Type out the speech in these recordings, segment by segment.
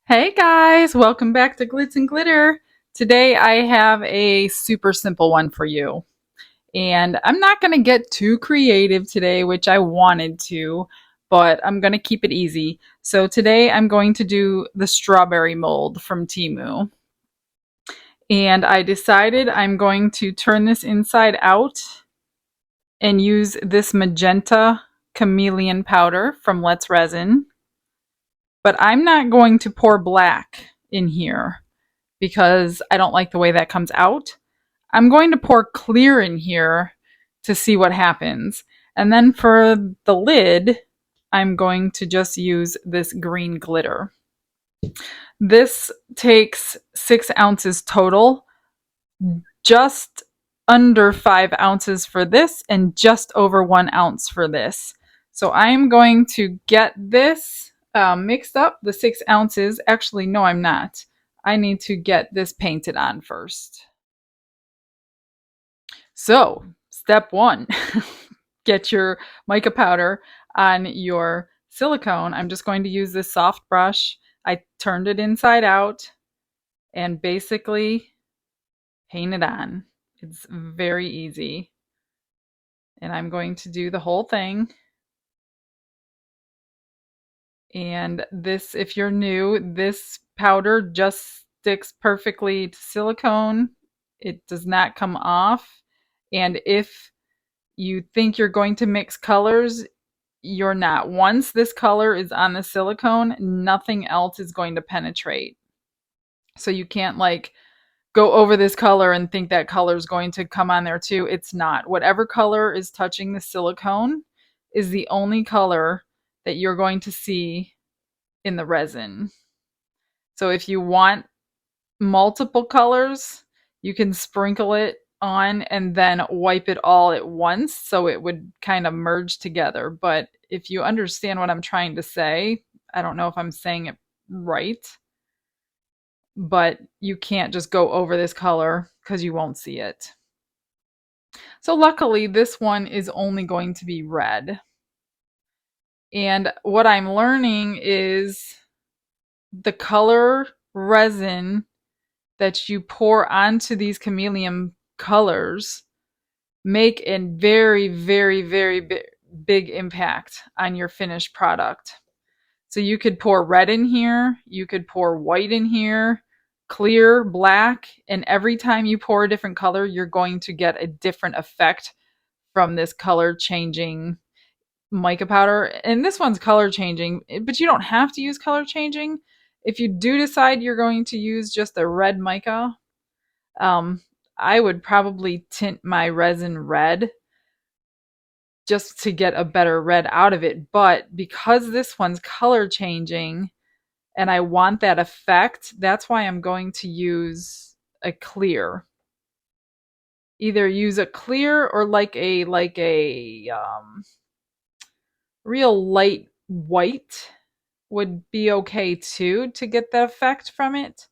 Hey guys, welcome back to Glitz and Glitter. Today I have a super simple one for you. And I'm not going to get too creative today, which I wanted to, but I'm going to keep it easy. So today I'm going to do the strawberry mold from Temu. And I decided I'm going to turn this inside out and use this magenta chameleon powder from Let's Resin. But I'm not going to pour black in here because I don't like the way that comes out. I'm going to pour clear in here to see what happens. And then for the lid, I'm going to just use this green glitter. This takes 6 ounces total, just under 5 ounces for this and just over 1 ounce for this. So I'm going to get this mixed up, the 6 ounces. Actually, no, I'm not. I need to get this painted on first. So, step 1, get your mica powder on your silicone. I'm just going to use this soft brush. I turned it inside out and basically paint it on. It's very easy. And I'm going to do the whole thing. And this, if you're new, this powder just sticks perfectly to silicone. It does not come off. And if you think you're going to mix colors, you're not. Once this color is on the silicone, nothing else is going to penetrate. So you can't like go over this color and think that color is going to come on there too. It's not. Whatever color is touching the silicone is the only color that you're going to see in the resin. So if you want multiple colors, you can sprinkle it on and then wipe it all at once so it would kind of merge together. But if you understand what I'm trying to say, I don't know if I'm saying it right, but you can't just go over this color because you won't see it. So luckily this one is only going to be red. And what I'm learning is the color resin that you pour onto these chameleon colors make a very, very, very big impact on your finished product. So you could pour red in here, you could pour white in here, clear, black, and every time you pour a different color, you're going to get a different effect from this color changing mica powder. And this one's color changing, but you don't have to use color changing. If you do decide you're going to use just a red mica, I would probably tint my resin red just to get a better red out of it. But because this one's color changing and I want that effect, that's why I'm going to use a clear. Either use a clear or like a real light white would be okay too to get the effect from it.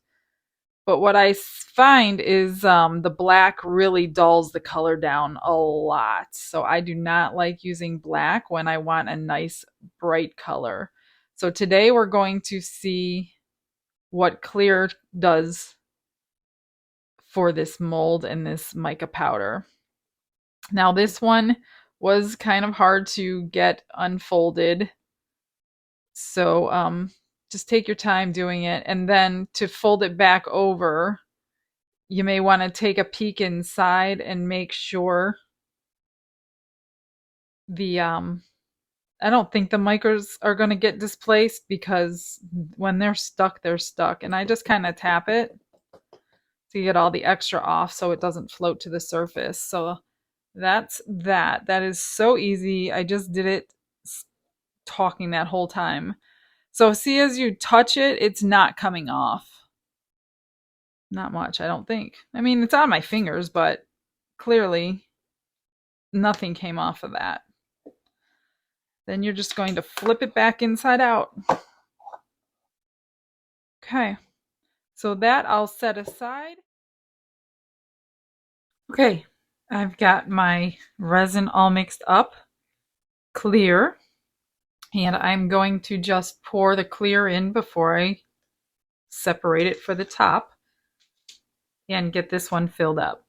But what I find is the black really dulls the color down a lot. So I do not like using black when I want a nice bright color. So today we're going to see what clear does for this mold and this mica powder. Now this one was kind of hard to get unfolded So just take your time doing it. And then to fold it back over, you may want to take a peek inside and make sure the I don't think the micros are going to get displaced, because when they're stuck, they're stuck. And I just kind of tap it to get all the extra off so it doesn't float to the surface. So that's that. That is so easy. I just did it talking that whole time. So see, as you touch it, it's not coming off. Not much, I don't think. I mean, it's on my fingers, but clearly nothing came off of that. Then you're just going to flip it back inside out. Okay, so that I'll set aside. Okay, I've got my resin all mixed up, clear, and I'm going to just pour the clear in before I separate it for the top and get this one filled up.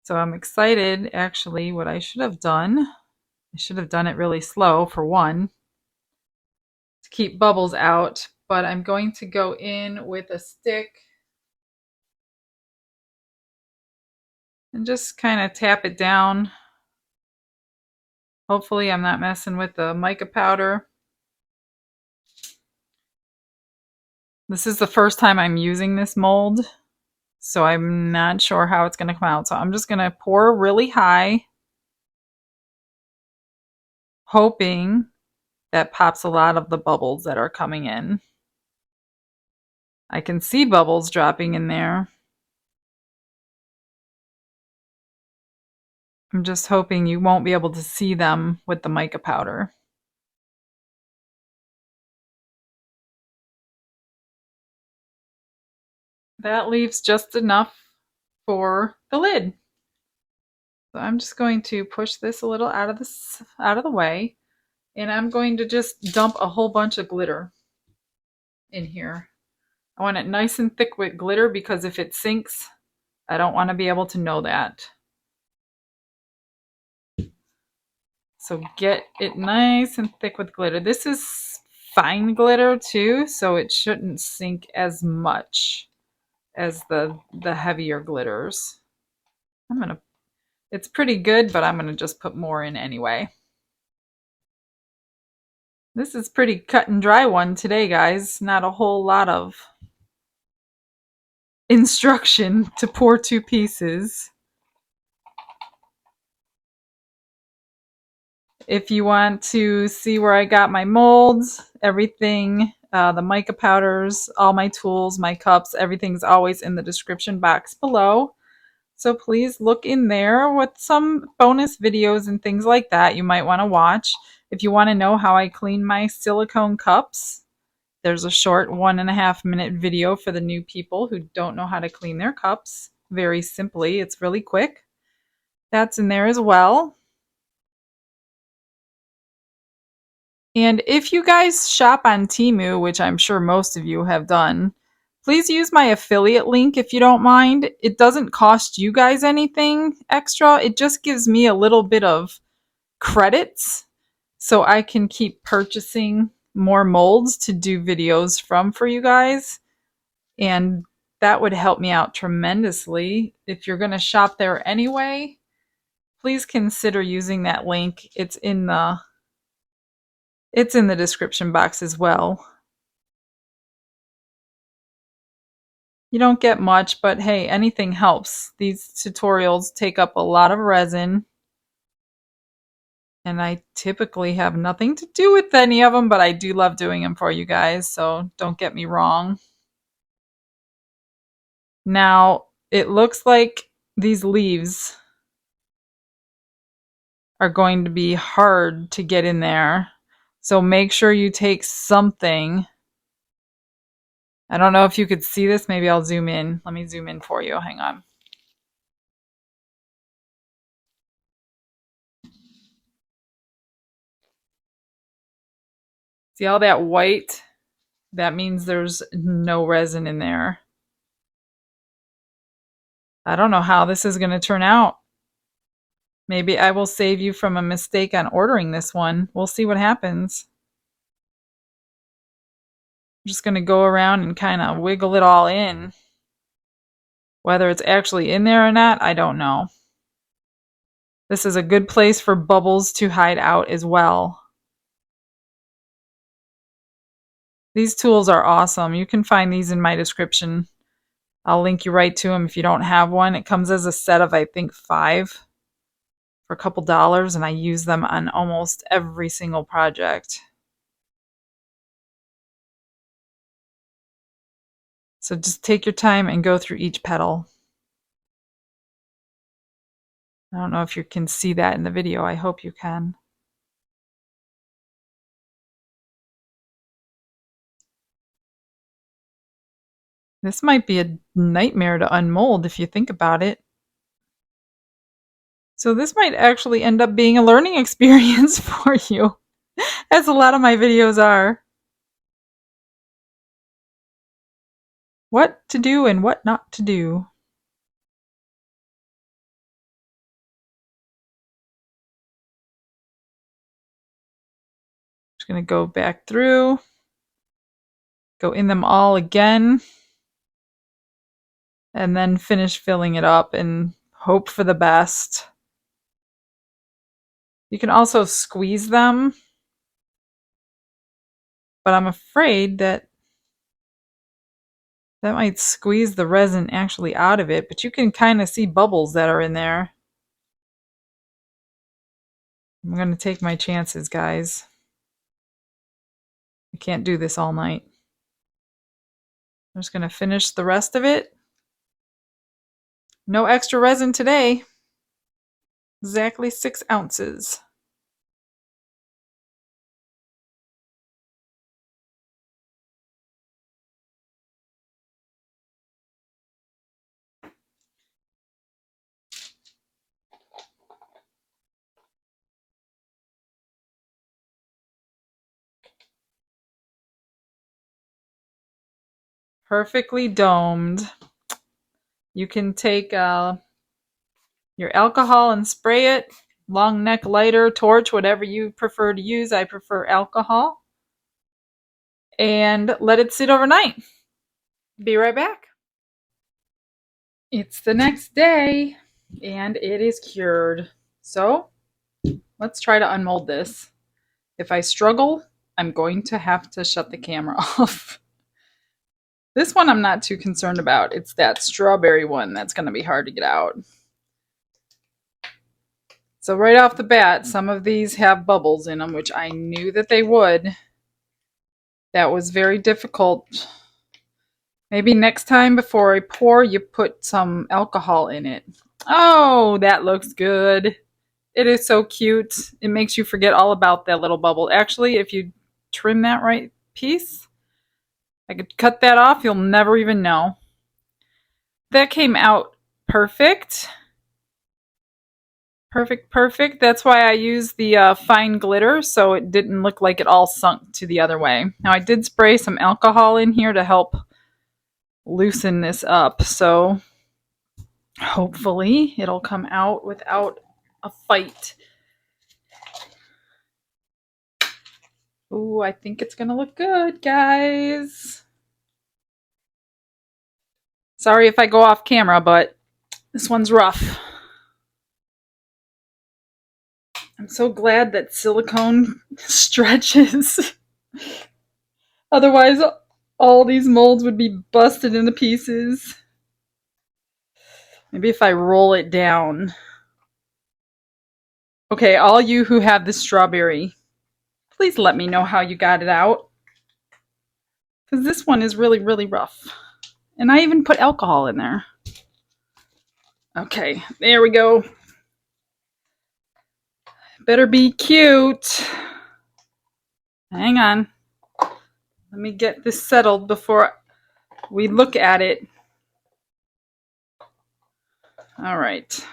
So I'm excited. Actually, what I should have done, I should have done it really slow, for one, to keep bubbles out, but I'm going to go in with a stick and just kind of tap it down. Hopefully I'm not messing with the mica powder. This is the first time I'm using this mold, so I'm not sure how it's going to come out. So I'm just going to pour really high, hoping that pops a lot of the bubbles that are coming in. I can see bubbles dropping in there. I'm just hoping you won't be able to see them with the mica powder. That leaves just enough for the lid. So I'm just going to push this a little out of the way, and I'm going to just dump a whole bunch of glitter in here. I want it nice and thick with glitter, because if it sinks, I don't want to be able to know that. So get it nice and thick with glitter. This is fine glitter too, so it shouldn't sink as much as the heavier glitters. It's pretty good, but I'm gonna just put more in anyway. This is pretty cut and dry one today, guys. Not a whole lot of instruction to pour 2 pieces. If you want to see where I got my molds, everything, the mica powders, all my tools, my cups, everything's always in the description box below. So please look in there with some bonus videos and things like that you might want to watch. If you want to know how I clean my silicone cups, there's a short 1.5-minute video for the new people who don't know how to clean their cups. Very simply, it's really quick. That's in there as well. And if you guys shop on Temu, which I'm sure most of you have done, please use my affiliate link if you don't mind. It doesn't cost you guys anything extra. It just gives me a little bit of credits so I can keep purchasing more molds to do videos from for you guys. And that would help me out tremendously. If you're going to shop there anyway, please consider using that link. It's in the description box as well. You don't get much, but hey, anything helps. These tutorials take up a lot of resin, and I typically have nothing to do with any of them, but I do love doing them for you guys, so don't get me wrong. Now, it looks like these leaves are going to be hard to get in there, so make sure you take something. I don't know if you could see this. Maybe I'll zoom in. Let me zoom in for you. Hang on. See all that white? That means there's no resin in there. I don't know how this is going to turn out. Maybe I will save you from a mistake on ordering this one. We'll see what happens. I'm just going to go around and kind of wiggle it all in. Whether it's actually in there or not, I don't know. This is a good place for bubbles to hide out as well. These tools are awesome. You can find these in my description. I'll link you right to them if you don't have one. It comes as a set of, I think, 5 for a couple dollars, and I use them on almost every single project. So just take your time and go through each petal. I don't know if you can see that in the video. I hope you can. This might be a nightmare to unmold if you think about it. So this might actually end up being a learning experience for you, as a lot of my videos are. What to do and what not to do. Just going to go back through, go in them all again, and then finish filling it up and hope for the best. You can also squeeze them, but I'm afraid that might squeeze the resin actually out of it, but you can kind of see bubbles that are in there. I'm going to take my chances, guys. I can't do this all night. I'm just going to finish the rest of it. No extra resin today. Exactly 6 ounces. Perfectly domed. You can take your alcohol and spray it. Long neck lighter, torch, whatever you prefer to use. I prefer alcohol. And let it sit overnight. Be right back. It's the next day and it is cured. So let's try to unmold this. If I struggle, I'm going to have to shut the camera off. This one I'm not too concerned about. It's that strawberry one that's going to be hard to get out. So right off the bat, some of these have bubbles in them, which I knew that they would. That was very difficult. Maybe next time before I pour, you put some alcohol in it. Oh, that looks good. It is so cute. It makes you forget all about that little bubble. Actually, if you trim that right piece, I could cut that off. You'll never even know. That came out perfect. Perfect. That's why I used the fine glitter, so it didn't look like it all sunk to the other way. Now, I did spray some alcohol in here to help loosen this up, so hopefully it'll come out without a fight. Ooh, I think it's gonna look good, guys. Sorry if I go off camera, but this one's rough. I'm so glad that silicone stretches. Otherwise, all these molds would be busted into pieces. Maybe if I roll it down. Okay, all you who have this strawberry, please let me know how you got it out. Because this one is really, really rough. And I even put alcohol in there. Okay, there we go. Better be cute. Hang on. Let me get this settled before we look at it. All right.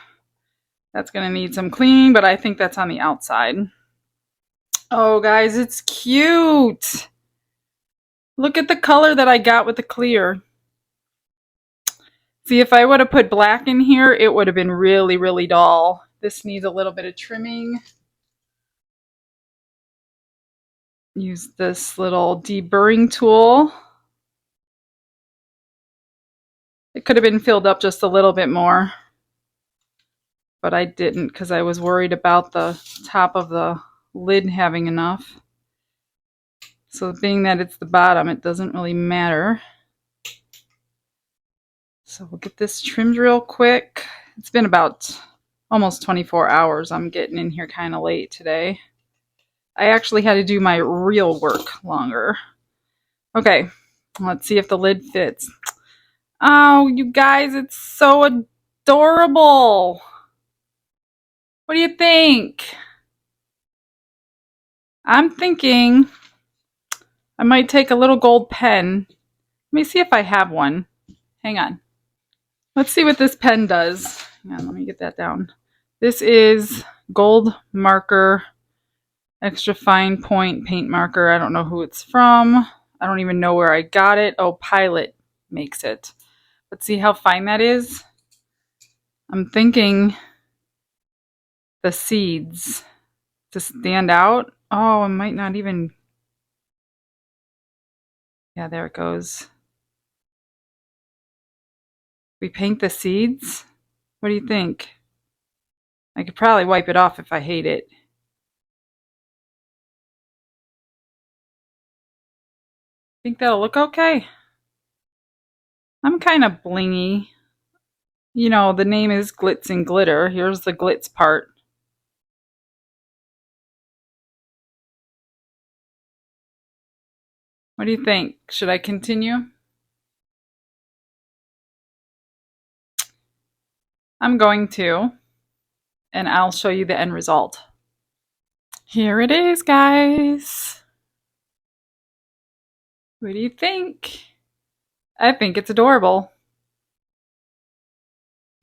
That's going to need some cleaning, but I think that's on the outside. Oh, guys, it's cute. Look at the color that I got with the clear. See, if I would have put black in here, it would have been really, really dull. this needs a little bit of trimming. Use this little deburring tool. It could have been filled up just a little bit more, but I didn't because I was worried about the top of the lid having enough. So being that it's the bottom, it doesn't really matter. So we'll get this trimmed real quick. It's been about almost 24 hours. I'm getting in here kind of late today. I actually had to do my real work longer. Okay, let's see if the lid fits. Oh, you guys, it's so adorable. What do you think? I'm thinking I might take a little gold pen. Let me see if I have one. Hang on. Let's see what this pen does. Hang on, let me get that down. This is gold marker, extra fine point paint marker. I don't know who it's from. I don't even know where I got it. Oh, Pilot makes it. Let's see how fine that is. I'm thinking the seeds to stand out. Oh, I might not even. Yeah, there it goes. We paint the seeds? What do you think? I could probably wipe it off if I hate it. Think that'll look okay? I'm kind of blingy. You know, the name is Glitz and Glitter. Here's the glitz part. What do you think? Should I continue? I'm going to, and I'll show you the end result. Here it is, guys. What do you think? I think it's adorable.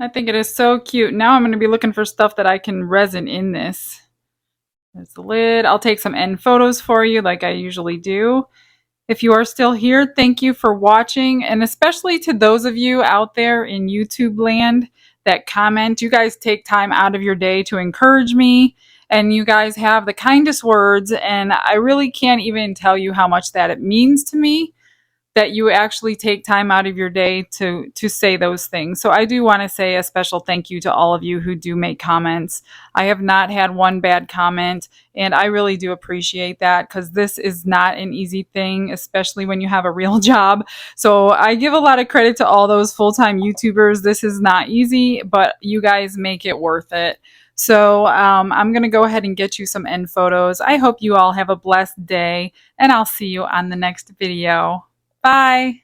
I think it is so cute. Now I'm going to be looking for stuff that I can resin in this. There's the lid. I'll take some end photos for you like I usually do. If you are still here, thank you for watching, and especially to those of you out there in YouTube land that comment. You guys take time out of your day to encourage me, and you guys have the kindest words, and I really can't even tell you how much that it means to me that you actually take time out of your day to say those things. So I do want to say a special thank you to all of you who do make comments. I have not had one bad comment, and I really do appreciate that because this is not an easy thing, especially when you have a real job. So I give a lot of credit to all those full-time YouTubers. This is not easy, but you guys make it worth it. So I'm going to go ahead and get you some end photos. I hope you all have a blessed day, and I'll see you on the next video. Bye.